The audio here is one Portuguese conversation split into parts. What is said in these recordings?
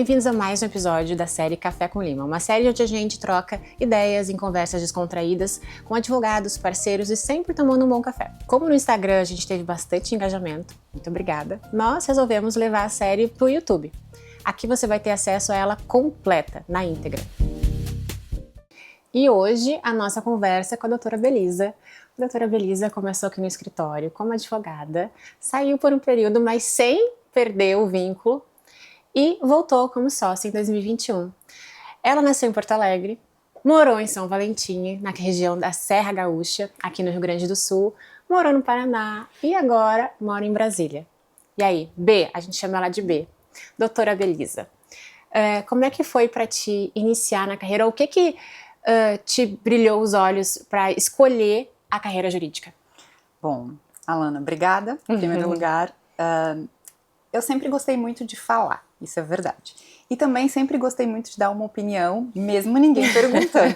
Bem-vindos a mais um episódio da série Café com Lima, uma série onde a gente troca ideias em conversas descontraídas com advogados, parceiros e sempre tomando um bom café. Como no Instagram a gente teve bastante engajamento, muito obrigada, nós resolvemos levar a série pro YouTube. Aqui você vai ter acesso a ela completa, na íntegra. E hoje a nossa conversa é com a doutora Belisa. A doutora Belisa começou aqui no escritório como advogada, saiu por um período, mas sem perder o vínculo, e voltou como sócia em 2021. Ela nasceu em Porto Alegre, morou em São Valentim, na região da Serra Gaúcha, aqui no Rio Grande do Sul, morou no Paraná e agora mora em Brasília. E aí, B, a gente chama ela de B. Doutora Belisa, como é que foi para te iniciar na carreira? O que te brilhou os olhos para escolher a carreira jurídica? Bom, Alana, obrigada, em primeiro lugar. Eu sempre gostei muito de falar, isso é verdade. E também sempre gostei muito de dar uma opinião, mesmo ninguém perguntando.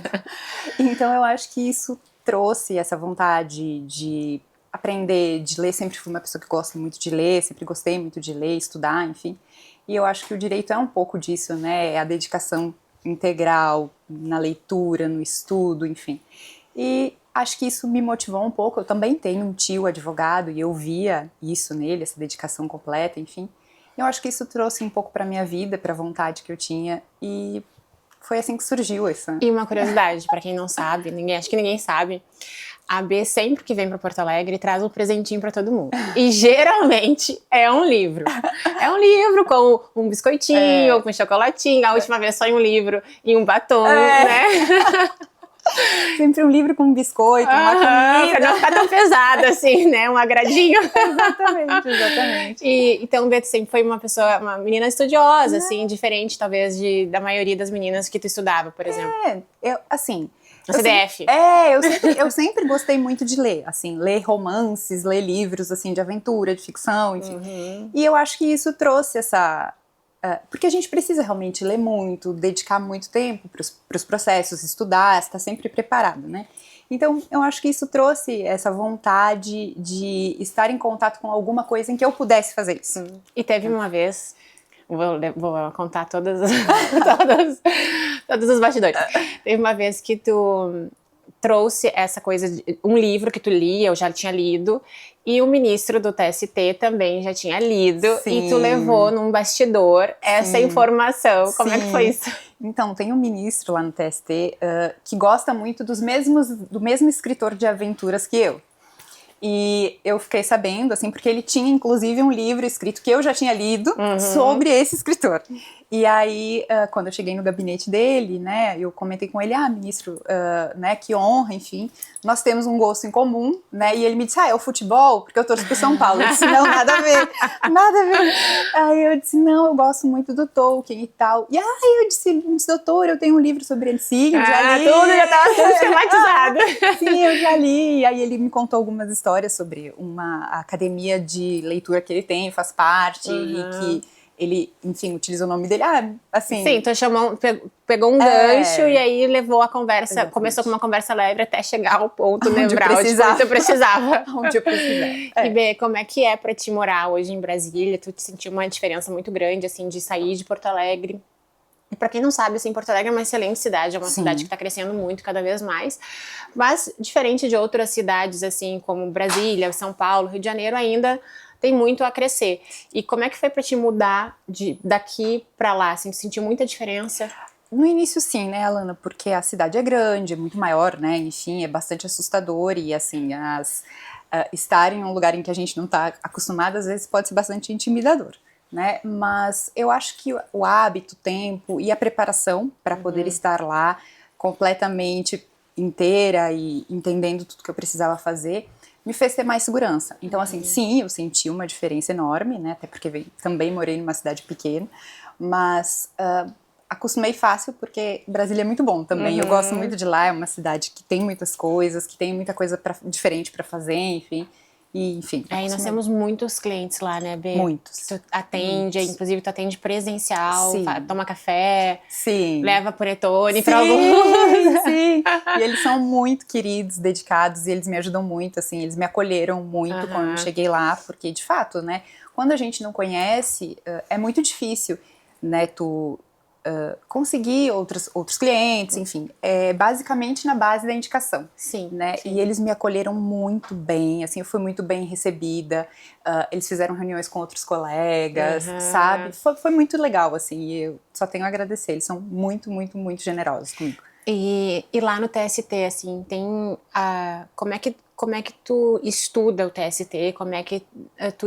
Então eu acho que isso trouxe essa vontade de aprender, de ler. Sempre fui uma pessoa que gosta muito de ler, sempre gostei muito de ler, estudar, enfim. E eu acho que o direito é um pouco disso, né? É a dedicação integral na leitura, no estudo, enfim. E acho que isso me motivou um pouco. Eu também tenho um tio advogado e eu via isso nele, essa dedicação completa, enfim. Eu acho que isso trouxe um pouco para minha vida, para a vontade que eu tinha, e foi assim que surgiu essa. E uma curiosidade, para quem não sabe, acho que ninguém sabe, a B sempre que vem para Porto Alegre traz um presentinho para todo mundo. E geralmente é um livro. É um livro com um biscoitinho, ou com um chocolatinho. A última vez só em um livro e um batom, né? Sempre um livro com um biscoito, uma comida. Pra não ficar tão pesado assim, né? Um agradinho. Exatamente. E, então, Beto sempre foi uma menina estudiosa, assim, diferente, talvez, da maioria das meninas que tu estudava, por exemplo. No CDF. Eu sempre gostei muito de ler, assim, ler romances, ler livros, assim, de aventura, de ficção, enfim. E eu acho que isso trouxe essa... porque a gente precisa realmente ler muito, dedicar muito tempo para os processos, estudar, estar sempre preparado, né? Então, eu acho que isso trouxe essa vontade de estar em contato com alguma coisa em que eu pudesse fazer isso. E teve uma vez, vou contar todos os bastidores. Teve uma vez que tu trouxe essa coisa de um livro que tu lia, eu já tinha lido, e o ministro do TST também já tinha lido. Sim. E tu levou num bastidor essa informação. Como é que foi isso? Então, tem um ministro lá no TST que gosta muito do mesmo escritor de aventuras que eu. E eu fiquei sabendo, assim, porque ele tinha inclusive um livro escrito que eu já tinha lido sobre esse escritor. E aí, quando eu cheguei no gabinete dele, né, eu comentei com ele, ministro, né, que honra, enfim, nós temos um gosto em comum, né, e ele me disse, é o futebol, porque eu torço pro São Paulo. Eu disse, não, nada a ver, nada a ver. Aí eu disse, não, eu gosto muito do Tolkien e tal. E aí eu disse, doutor, eu tenho um livro sobre ele, sim, eu já li. Tudo já tava sendo esquematizado. Sim, eu já li. E aí ele me contou algumas histórias sobre uma academia de leitura que ele tem, faz parte, e que ele, enfim, utiliza o nome dele, assim... Sim, então pegou um gancho e aí levou a conversa, exatamente. Começou com uma conversa leve até chegar ao ponto nevrálgico onde tu precisava. Onde eu precisava. E B, como é que é pra ti morar hoje em Brasília? Tu sentiu uma diferença muito grande, assim, de sair de Porto Alegre? E pra quem não sabe, assim, Porto Alegre é uma excelente cidade, é uma cidade que tá crescendo muito, cada vez mais, mas diferente de outras cidades, assim, como Brasília, São Paulo, Rio de Janeiro, ainda tem muito a crescer. E como é que foi pra te mudar daqui pra lá, assim, tu sentiu muita diferença? No início sim, né, Alana, porque a cidade é grande, é muito maior, né, enfim, é bastante assustador e, assim, estar em um lugar em que a gente não tá acostumado, às vezes pode ser bastante intimidador. Né? Mas eu acho que o hábito, o tempo e a preparação para poder estar lá completamente inteira e entendendo tudo que eu precisava fazer, me fez ter mais segurança. Então, assim, sim, eu senti uma diferença enorme, né? Até porque também morei numa cidade pequena, mas acostumei fácil porque Brasília é muito bom também. Eu gosto muito de lá, é uma cidade que tem muitas coisas, que tem muita coisa diferente para fazer, enfim. E, enfim. E nós temos muitos clientes lá, né, Bê? Muitos. Tu atende, inclusive tu atende presencial, sim. Toma café, sim. leva panetone pra alguns. Sim, e eles são muito queridos, dedicados, e eles me ajudam muito, assim, eles me acolheram muito quando eu cheguei lá, porque, de fato, né, quando a gente não conhece, é muito difícil né, tu conseguir outros clientes, enfim, basicamente na base da indicação. Sim, né? sim. E eles me acolheram muito bem, assim, eu fui muito bem recebida, eles fizeram reuniões com outros colegas, sabe? Foi muito legal, assim, e eu só tenho a agradecer, eles são muito, muito, muito generosos comigo. E lá no TST, assim, tem como é que tu estuda o TST? Como é que tu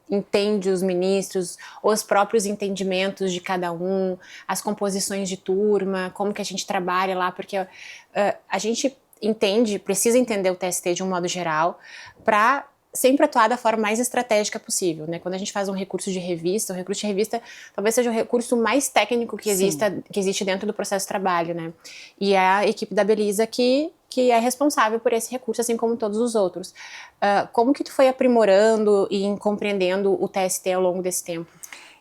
entende os ministros, os próprios entendimentos de cada um, as composições de turma, como que a gente trabalha lá? Porque a gente precisa entender o TST de um modo geral para sempre atuar da forma mais estratégica possível, né? Quando a gente faz um recurso de revista, o recurso de revista talvez seja o recurso mais técnico que existe dentro do processo de trabalho, né? E é a equipe da Belisa que é responsável por esse recurso, assim como todos os outros. Como que tu foi aprimorando e compreendendo o TST ao longo desse tempo?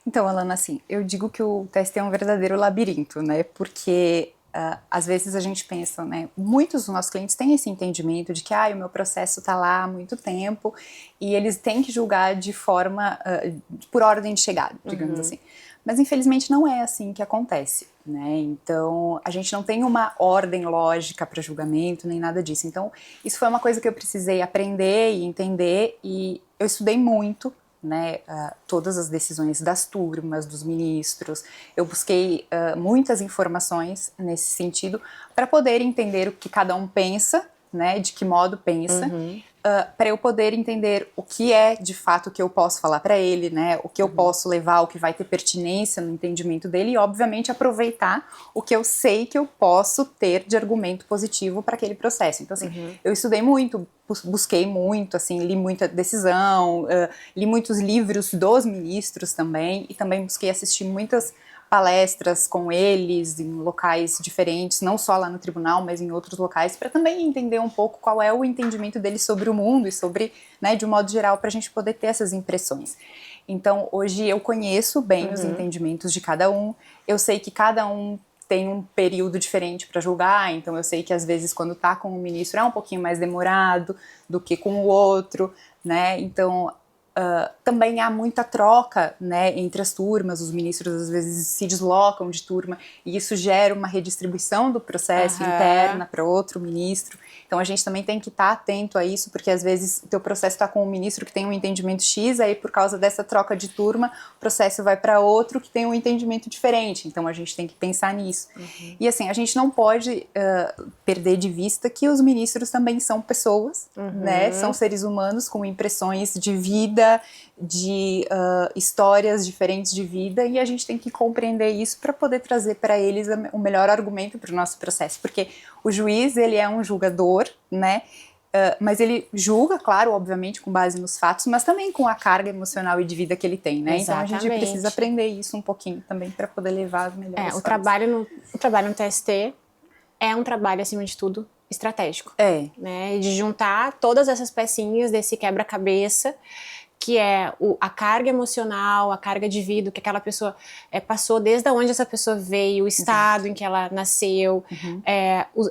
Então, Alana, assim, eu digo que o TST é um verdadeiro labirinto, né? Porque às vezes a gente pensa, né? Muitos dos nossos clientes têm esse entendimento de que o meu processo está lá há muito tempo e eles têm que julgar de forma, por ordem de chegada, digamos assim. Mas infelizmente não é assim que acontece, né? Então a gente não tem uma ordem lógica para julgamento nem nada disso. Então isso foi uma coisa que eu precisei aprender e entender e eu estudei muito, né, todas as decisões das turmas, dos ministros. Eu busquei muitas informações nesse sentido para poder entender o que cada um pensa, né, de que modo pensa, para eu poder entender o que é de fato que eu posso falar para ele, né, o que eu posso levar, o que vai ter pertinência no entendimento dele e, obviamente, aproveitar o que eu sei que eu posso ter de argumento positivo para aquele processo. Então, assim, eu estudei muito, busquei muito, assim, li muita decisão, li muitos livros dos ministros também e também busquei assistir muitas palestras com eles em locais diferentes, não só lá no tribunal, mas em outros locais, para também entender um pouco qual é o entendimento deles sobre o mundo e sobre, né, de um modo geral, para a gente poder ter essas impressões. Então, hoje eu conheço bem os entendimentos de cada um, eu sei que cada um tem um período diferente para julgar, então eu sei que às vezes quando está com o ministro é um pouquinho mais demorado do que com o outro, né, então também há muita troca, né, entre as turmas, os ministros às vezes se deslocam de turma e isso gera uma redistribuição do processo interna para outro ministro, então a gente também tem que estar atento a isso, porque às vezes o teu processo está com um ministro que tem um entendimento X, aí por causa dessa troca de turma, o processo vai para outro que tem um entendimento diferente, então a gente tem que pensar nisso. E assim, a gente não pode perder de vista que os ministros também são pessoas, né, são seres humanos com impressões de vida, de histórias diferentes de vida e a gente tem que compreender isso para poder trazer para eles o melhor argumento para o nosso processo, porque o juiz, ele é um julgador, né, mas ele julga, claro, obviamente com base nos fatos, mas também com a carga emocional e de vida que ele tem, né, então a gente precisa aprender isso um pouquinho também para poder levar as melhores o trabalho no TST é um trabalho, acima de tudo, estratégico, né, de juntar todas essas pecinhas desse quebra-cabeça que é a carga emocional, a carga de vida que aquela pessoa passou, desde onde essa pessoa veio, o estado em que ela nasceu,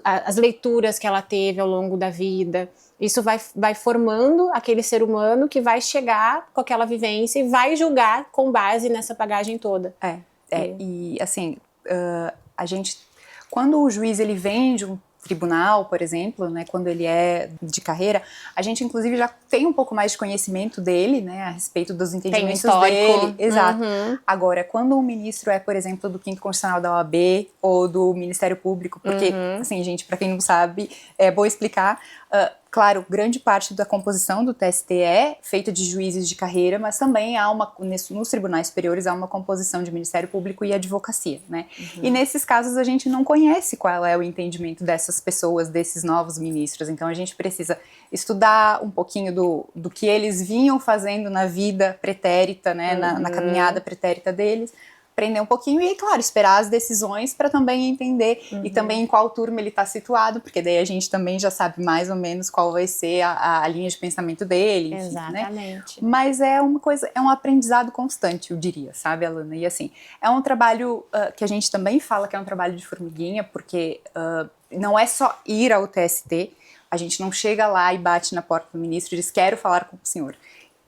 as leituras que ela teve ao longo da vida. Isso vai formando aquele ser humano que vai chegar com aquela vivência e vai julgar com base nessa bagagem toda. E assim, a gente, quando o juiz ele vem de um tribunal, por exemplo, né, quando ele é de carreira, a gente inclusive já tem um pouco mais de conhecimento dele, né, a respeito dos entendimentos dele. Exato. Agora, quando um ministro é, por exemplo, do 5º Constitucional da OAB ou do Ministério Público, porque, assim, gente, para quem não sabe, é bom explicar, claro, grande parte da composição do TST é feita de juízes de carreira, mas também há nos tribunais superiores há uma composição de Ministério Público e advocacia, né? E nesses casos a gente não conhece qual é o entendimento dessas pessoas, desses novos ministros, então a gente precisa estudar um pouquinho do que eles vinham fazendo na vida pretérita, né, na caminhada pretérita deles, aprender um pouquinho e, claro, esperar as decisões para também entender e também em qual turma ele está situado, porque daí a gente também já sabe mais ou menos qual vai ser a linha de pensamento dele, enfim, exatamente, né? Mas é uma coisa, é um aprendizado constante, eu diria, sabe, Alana? E assim, é um trabalho que a gente também fala que é um trabalho de formiguinha, porque não é só ir ao TST, a gente não chega lá e bate na porta do ministro e diz, quero falar com o senhor.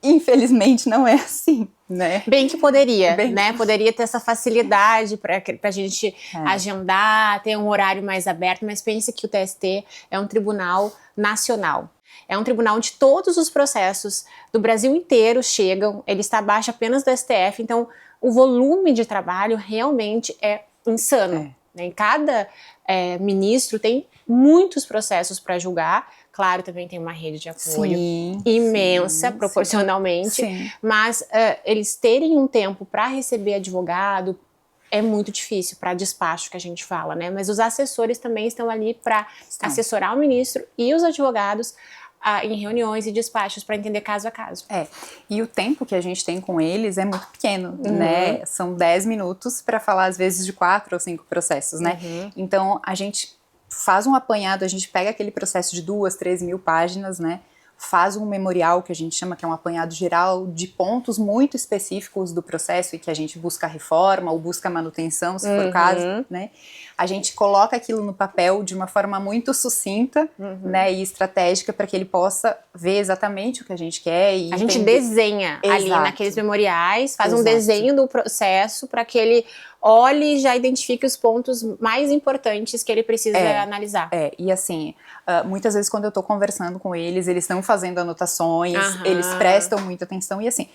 infelizmente não é assim, né? Bem que poderia, Bem né? Poderia ter essa facilidade para a gente agendar, ter um horário mais aberto, mas pense que o TST é um tribunal nacional. É um tribunal onde todos os processos do Brasil inteiro chegam, ele está abaixo apenas do STF, então o volume de trabalho realmente é insano. Né? Cada ministro tem muitos processos para julgar. Claro, também tem uma rede de apoio imensa, proporcionalmente, mas eles terem um tempo para receber advogado é muito difícil para despacho que a gente fala, né? Mas os assessores também estão ali para assessorar o ministro e os advogados em reuniões e despachos para entender caso a caso. E o tempo que a gente tem com eles é muito pequeno, né? São 10 minutos para falar às vezes de 4 ou 5 processos, né? Então a gente faz um apanhado, a gente pega aquele processo de 2, 3 mil páginas, né? Faz um memorial que a gente chama que é um apanhado geral de pontos muito específicos do processo e que a gente busca reforma ou busca manutenção, se for o caso, né? A gente coloca aquilo no papel de uma forma muito sucinta, né, e estratégica para que ele possa ver exatamente o que a gente quer. E a gente desenha ali naqueles memoriais, faz um desenho do processo para que ele olhe e já identifique os pontos mais importantes que ele precisa analisar. E assim, muitas vezes quando eu tô conversando com eles estão fazendo anotações, eles prestam muita atenção e assim,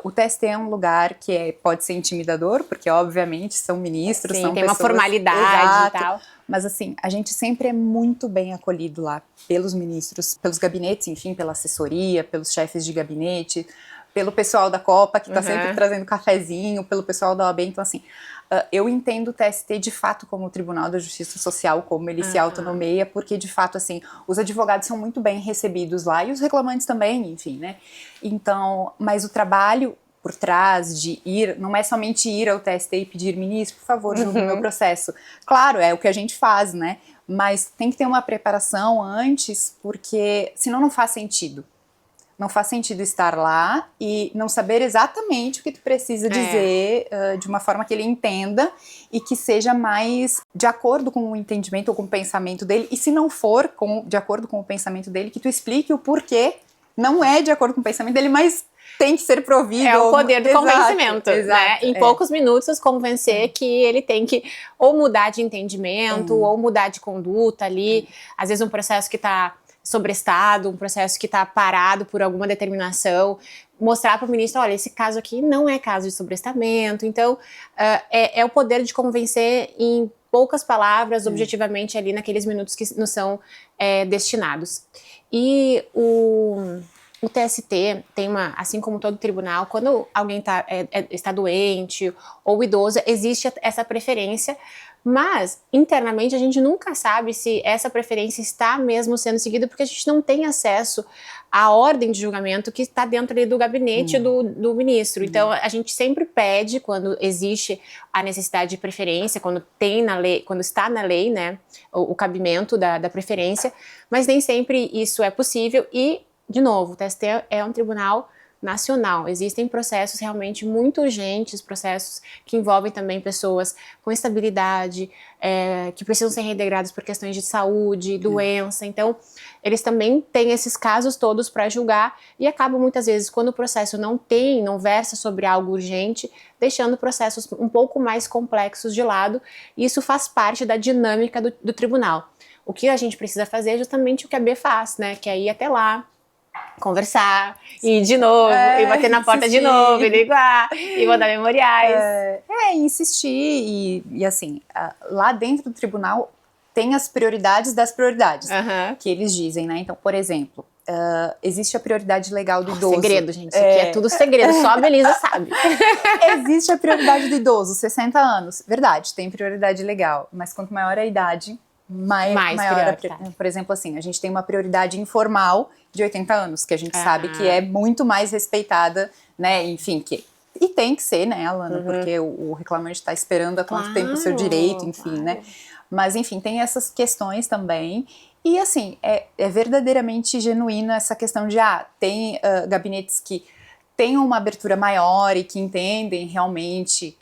o TST é um lugar que pode ser intimidador, porque obviamente são ministros, são tem pessoas, uma formalidade e tal. Mas assim, a gente sempre é muito bem acolhido lá pelos ministros, pelos gabinetes, enfim, pela assessoria, pelos chefes de gabinete, pelo pessoal da Copa, que tá sempre trazendo cafezinho, pelo pessoal da OAB, então assim, eu entendo o TST de fato como o Tribunal da Justiça Social, como ele se autonomeia, porque de fato assim, os advogados são muito bem recebidos lá e os reclamantes também, enfim, né? Então, mas o trabalho por trás de ir, não é somente ir ao TST e pedir, ministro, por favor, julgue o meu processo. Claro, é o que a gente faz, né? Mas tem que ter uma preparação antes, porque senão não faz sentido. Não faz sentido estar lá e não saber exatamente o que tu precisa dizer de uma forma que ele entenda e que seja mais de acordo com o entendimento ou com o pensamento dele. E se não for de acordo com o pensamento dele, que tu explique o porquê não é de acordo com o pensamento dele, mas tem que ser provido. É o poder do convencimento, né? Em poucos minutos convencer que ele tem que ou mudar de entendimento ou mudar de conduta ali. Às vezes um processo que está sobrestado, um processo que está parado por alguma determinação, mostrar para o ministro, olha, esse caso aqui não é caso de sobrestamento, então é o poder de convencer em poucas palavras, objetivamente ali naqueles minutos que nos são destinados. E o TST tem assim como todo tribunal, quando alguém está doente ou idoso, existe essa preferência, mas internamente a gente nunca sabe se essa preferência está mesmo sendo seguida, porque a gente não tem acesso à ordem de julgamento que está dentro ali do gabinete do ministro. Então a gente sempre pede, quando existe a necessidade de preferência, quando tem na lei, quando está na lei, né, o cabimento da preferência, mas nem sempre isso é possível e, de novo, o TST é um tribunal nacional. Existem processos realmente muito urgentes, processos que envolvem também pessoas com estabilidade, que precisam ser reintegradas por questões de saúde, doença. Então, eles também têm esses casos todos para julgar e acabam muitas vezes, quando o processo não versa sobre algo urgente, deixando processos um pouco mais complexos de lado. E isso faz parte da dinâmica do tribunal. O que a gente precisa fazer é justamente o que a B faz, né? Que é ir até lá, conversar, e ir de novo, e bater na porta de novo, e ligar, e mandar memoriais. Insistir, e assim, lá dentro do tribunal tem as prioridades das prioridades, que eles dizem, né? Então, por exemplo, existe a prioridade legal do idoso. Segredo, gente, isso aqui é tudo segredo, só a Belisa sabe. Existe a prioridade do idoso, 60 anos, verdade, tem prioridade legal, mas quanto maior a idade, maior por exemplo, assim, a gente tem uma prioridade informal de 80 anos, que a gente sabe que é muito mais respeitada, né, enfim, e tem que ser, né, Alana, porque o reclamante está esperando há quanto tempo o seu direito, enfim, né, mas enfim, tem essas questões também, e assim, é verdadeiramente genuína essa questão de, tem gabinetes que têm uma abertura maior e que entendem realmente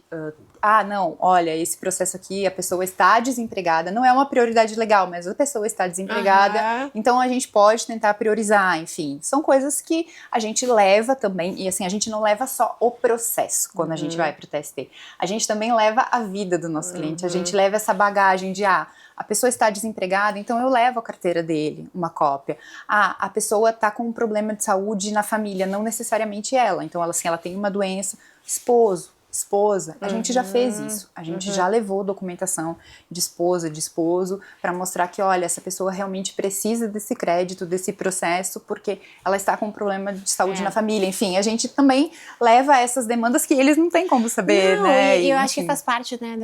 não, olha, esse processo aqui, a pessoa está desempregada, não é uma prioridade legal, mas a pessoa está desempregada, então a gente pode tentar priorizar, enfim. São coisas que a gente leva também, e assim, a gente não leva só o processo quando a gente vai para o TST. A gente também leva a vida do nosso cliente, a gente leva essa bagagem de, a pessoa está desempregada, então eu levo a carteira dele, uma cópia. A pessoa está com um problema de saúde na família, não necessariamente ela. Então, ela tem uma doença, esposa, a gente já fez isso, a gente já levou documentação de esposa, de esposo, para mostrar que, olha, essa pessoa realmente precisa desse crédito, desse processo, porque ela está com um problema de saúde na família, enfim, a gente também leva essas demandas que eles não têm como saber, né? E eu acho que faz parte, né,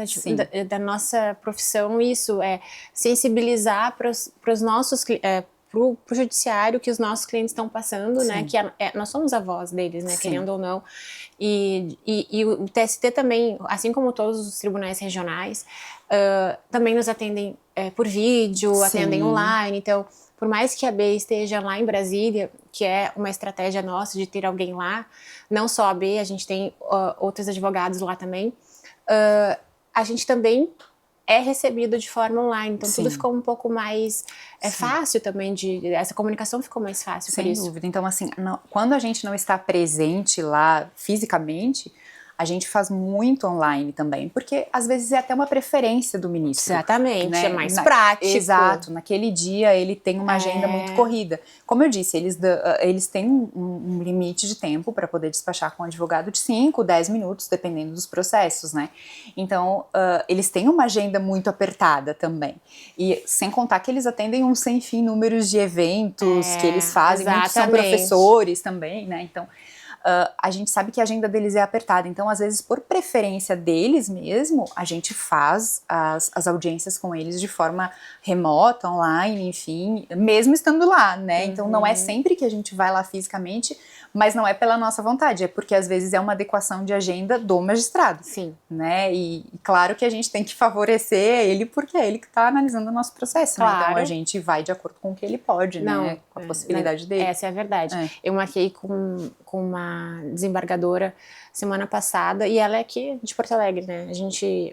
da nossa profissão isso, sensibilizar para os nossos pro judiciário que os nossos clientes estão passando, né, que nós somos a voz deles, né, querendo ou não, e o TST também, assim como todos os tribunais regionais, também nos atendem por vídeo, atendem online, então, por mais que a B esteja lá em Brasília, que é uma estratégia nossa de ter alguém lá, não só a B, a gente tem outros advogados lá também, a gente também é recebido de forma online, então tudo ficou um pouco mais fácil também, essa comunicação ficou mais fácil por isso. Sem dúvida, então assim, quando a gente não está presente lá fisicamente, a gente faz muito online também, porque às vezes é até uma preferência do ministro. Exatamente, né? É mais prático. Exato, naquele dia ele tem uma agenda muito corrida. Como eu disse, eles têm um limite de tempo para poder despachar com o advogado de 5, 10 minutos, dependendo dos processos, né? Então, eles têm uma agenda muito apertada também. E sem contar que eles atendem um sem fim números de eventos que eles fazem, muitos são professores também, né? Então, a gente sabe que a agenda deles é apertada, então às vezes por preferência deles mesmo, a gente faz as audiências com eles de forma remota, online, enfim, mesmo estando lá, né? Então não é sempre que a gente vai lá fisicamente, mas não é pela nossa vontade, é porque às vezes é uma adequação de agenda do magistrado. Sim. Né? E claro que a gente tem que favorecer ele, porque é ele que está analisando o nosso processo, né? Então a gente vai de acordo com o que ele pode, né? Com a possibilidade dele. Essa é a verdade. Eu marquei com uma desembargadora semana passada, e ela é aqui de Porto Alegre, né?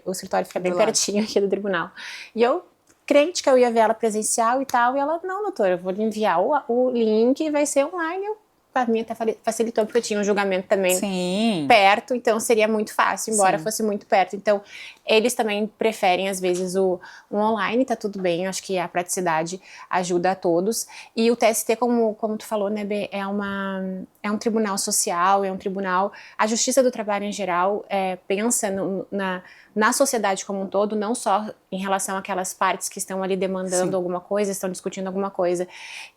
O escritório fica bem pertinho aqui do tribunal. E eu, crente que eu ia ver ela presencial e tal, e ela, não, doutora, eu vou lhe enviar o link e vai ser online. Para mim até facilitou, porque eu tinha um julgamento também perto, então seria muito fácil, embora fosse muito perto. Então, eles também preferem, às vezes, o online, tá tudo bem, eu acho que a praticidade ajuda a todos. E o TST, como tu falou, né, Bê, é um tribunal social, é um tribunal... A Justiça do Trabalho, em geral, pensa na sociedade como um todo, não só em relação àquelas partes que estão ali demandando alguma coisa, estão discutindo alguma coisa.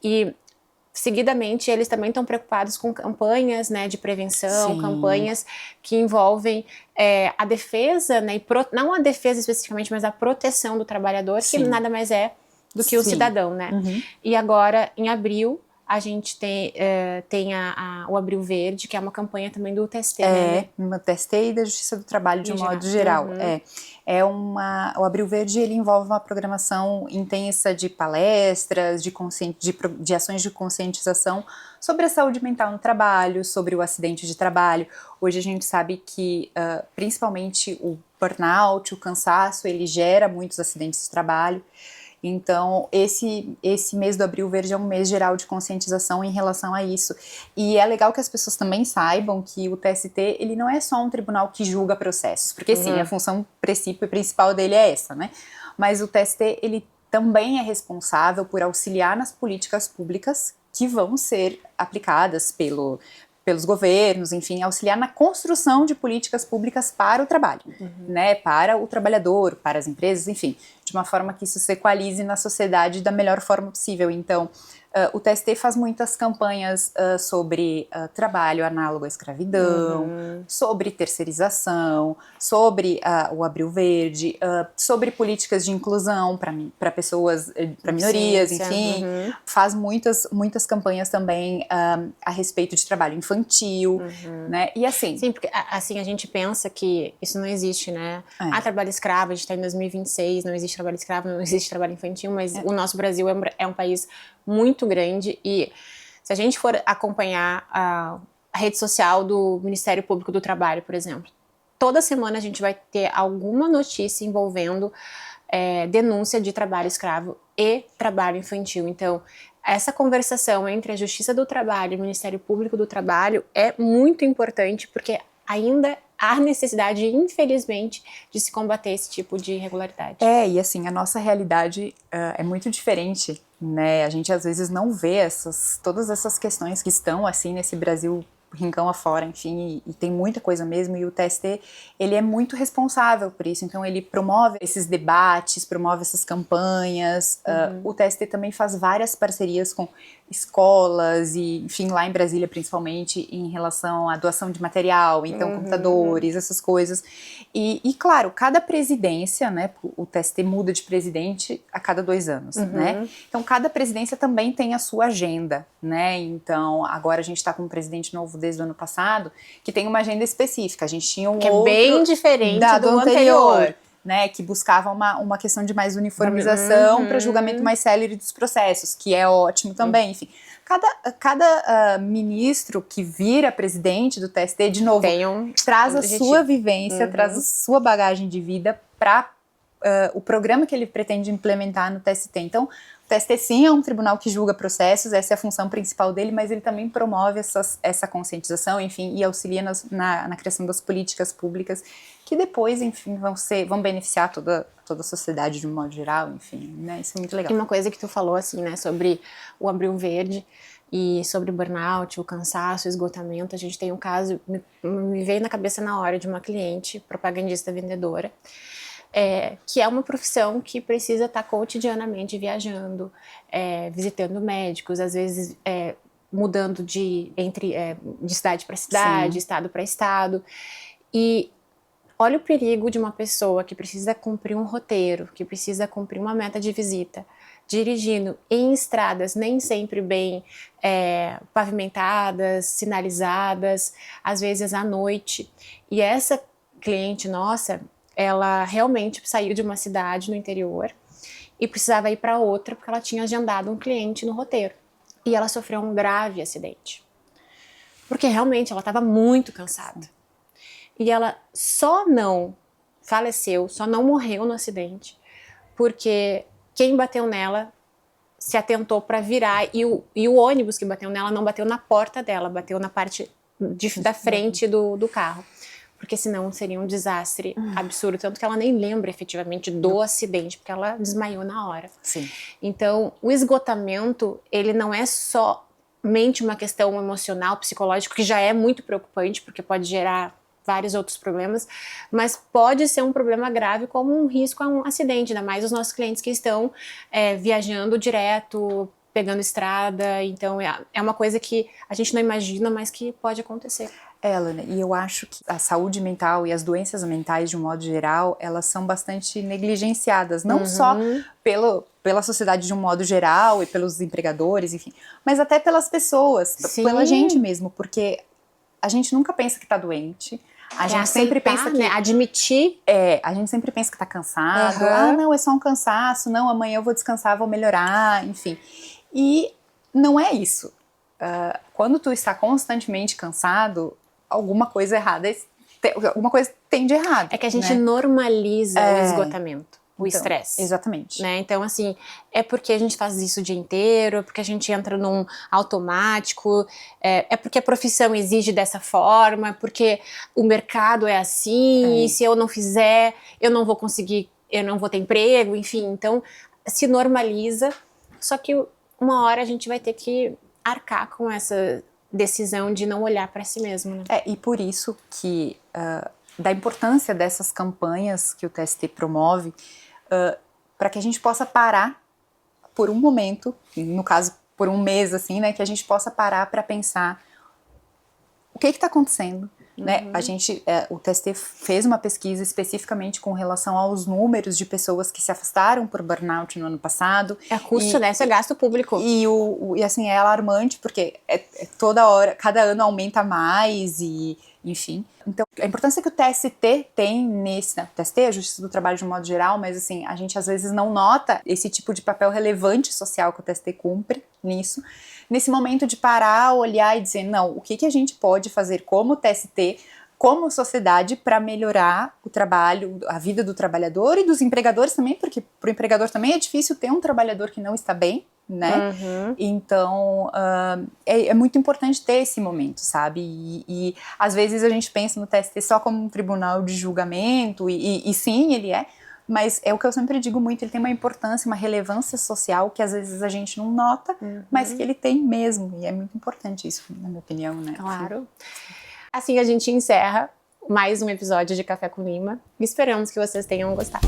E seguidamente, eles também estão preocupados com campanhas, né, de prevenção, campanhas que envolvem a defesa, né, não a defesa especificamente, mas a proteção do trabalhador, que nada mais é do que o cidadão, né? E agora, em abril, a gente tem o Abril Verde, que é uma campanha também do TST, né? Do TST e da Justiça do Trabalho de um modo geral. O Abril Verde, ele envolve uma programação intensa de palestras, de ações de conscientização sobre a saúde mental no trabalho, sobre o acidente de trabalho. Hoje a gente sabe que, principalmente, o burnout, o cansaço, ele gera muitos acidentes de trabalho. Então, esse mês do Abril Verde é um mês geral de conscientização em relação a isso. E é legal que as pessoas também saibam que o TST, ele não é só um tribunal que julga processos, porque sim, a função principal dele é essa, né? Mas o TST, ele também é responsável por auxiliar nas políticas públicas que vão ser aplicadas pelos governos, enfim, auxiliar na construção de políticas públicas para o trabalho, né, para o trabalhador, para as empresas, enfim, de uma forma que isso se equalize na sociedade da melhor forma possível. Então, o TST faz muitas campanhas sobre trabalho análogo à escravidão, sobre terceirização, sobre o Abril Verde, sobre políticas de inclusão para pessoas, para minorias, enfim. Faz muitas campanhas também a respeito de trabalho infantil, né? E assim... Sim, porque assim, a gente pensa que isso não existe, né? Trabalho escravo, a gente está em 2026, não existe trabalho escravo, não existe trabalho infantil, mas o nosso Brasil é um país muito grande, e se a gente for acompanhar a rede social do Ministério Público do Trabalho, por exemplo, toda semana a gente vai ter alguma notícia envolvendo denúncia de trabalho escravo e trabalho infantil. Então, essa conversação entre a Justiça do Trabalho e o Ministério Público do Trabalho é muito importante, porque ainda há necessidade, infelizmente, de se combater esse tipo de irregularidade. E assim, a nossa realidade é muito diferente, né? A gente às vezes não vê todas essas questões que estão assim nesse Brasil rincão afora, enfim, e tem muita coisa mesmo, e o TST, ele é muito responsável por isso, então ele promove esses debates, promove essas campanhas, o TST também faz várias parcerias com escolas e, enfim, lá em Brasília principalmente, em relação à doação de material, então computadores, essas coisas, e claro, cada presidência, né, o TST muda de presidente a cada 2 anos, né, então cada presidência também tem a sua agenda, né, então agora a gente está com um presidente novo desde o ano passado, que tem uma agenda específica, a gente tinha um que outro é bem diferente do anterior. Né, que buscava uma questão de mais uniformização para julgamento mais célere dos processos, que é ótimo também, enfim. Cada ministro que vira presidente do TST, de novo, traz a sua vivência, traz a sua bagagem de vida para o programa que ele pretende implementar no TST. Então, o TST sim é um tribunal que julga processos, essa é a função principal dele, mas ele também promove essa conscientização, enfim, e auxilia na criação das políticas públicas que depois, enfim, vão beneficiar toda a sociedade de um modo geral, enfim, né, isso é muito legal. E uma coisa que tu falou, assim, né, sobre o Abril Verde e sobre o burnout, o cansaço, o esgotamento, a gente tem um caso, me veio na cabeça na hora de uma cliente, propagandista vendedora, que é uma profissão que precisa estar cotidianamente viajando, visitando médicos, às vezes mudando de cidade para cidade, estado para estado, e olha o perigo de uma pessoa que precisa cumprir um roteiro, que precisa cumprir uma meta de visita, dirigindo em estradas nem sempre bem pavimentadas, sinalizadas, às vezes à noite. E essa cliente nossa, ela realmente saiu de uma cidade no interior e precisava ir para outra porque ela tinha agendado um cliente no roteiro. E ela sofreu um grave acidente. Porque realmente ela estava muito cansada. E ela só não faleceu, só não morreu no acidente, porque quem bateu nela se atentou para virar e o ônibus que bateu nela não bateu na porta dela, bateu na parte da frente do carro. Porque senão seria um desastre absurdo, tanto que ela nem lembra efetivamente do acidente, porque ela desmaiou na hora. Sim. Então, o esgotamento, ele não é somente uma questão emocional, psicológica, que já é muito preocupante, porque pode gerar vários outros problemas, mas pode ser um problema grave como um risco a um acidente, ainda mais os nossos clientes que estão viajando direto, pegando estrada, então é uma coisa que a gente não imagina, mas que pode acontecer. Helena, e eu acho que a saúde mental e as doenças mentais, de um modo geral, elas são bastante negligenciadas, não só pela sociedade de um modo geral e pelos empregadores, enfim, mas até pelas pessoas, pela gente mesmo, porque a gente nunca pensa que tá doente, a gente sempre pensa que... né? Admitir. A gente sempre pensa que tá cansado, não, é só um cansaço, não, amanhã eu vou descansar, vou melhorar, enfim. E não é isso. Quando tu está constantemente cansado, alguma coisa tem de errado. É que a gente normaliza o esgotamento. O estresse. Exatamente. Né? Então, assim, é porque a gente faz isso o dia inteiro, é porque a gente entra num automático, é porque a profissão exige dessa forma, é porque o mercado é assim, e se eu não fizer, eu não vou conseguir, eu não vou ter emprego, enfim. Então, se normaliza, só que uma hora a gente vai ter que arcar com essa decisão de não olhar para si mesmo. Né? E por isso que, da importância dessas campanhas que o TST promove, para que a gente possa parar por um momento, no caso por um mês assim, né, que a gente possa parar para pensar o que está acontecendo, né? A gente, o TST fez uma pesquisa especificamente com relação aos números de pessoas que se afastaram por burnout no ano passado. É custo, né? Isso é gasto público. E assim, é alarmante porque toda hora, cada ano aumenta mais e enfim. Então, a importância que o TST tem o TST, a Justiça do Trabalho de um modo geral, mas assim, a gente às vezes não nota esse tipo de papel relevante social que o TST cumpre nisso, nesse momento de parar, olhar e dizer, não, o que a gente pode fazer como TST como sociedade para melhorar o trabalho, a vida do trabalhador e dos empregadores também, porque para o empregador também é difícil ter um trabalhador que não está bem, né? Então, é muito importante ter esse momento, sabe? E às vezes a gente pensa no TST só como um tribunal de julgamento, e sim, ele é, mas é o que eu sempre digo muito, ele tem uma importância, uma relevância social que às vezes a gente não nota, mas que ele tem mesmo, e é muito importante isso, na minha opinião, né? Claro. Assim a gente encerra mais um episódio de Café com Lima. Esperamos que vocês tenham gostado.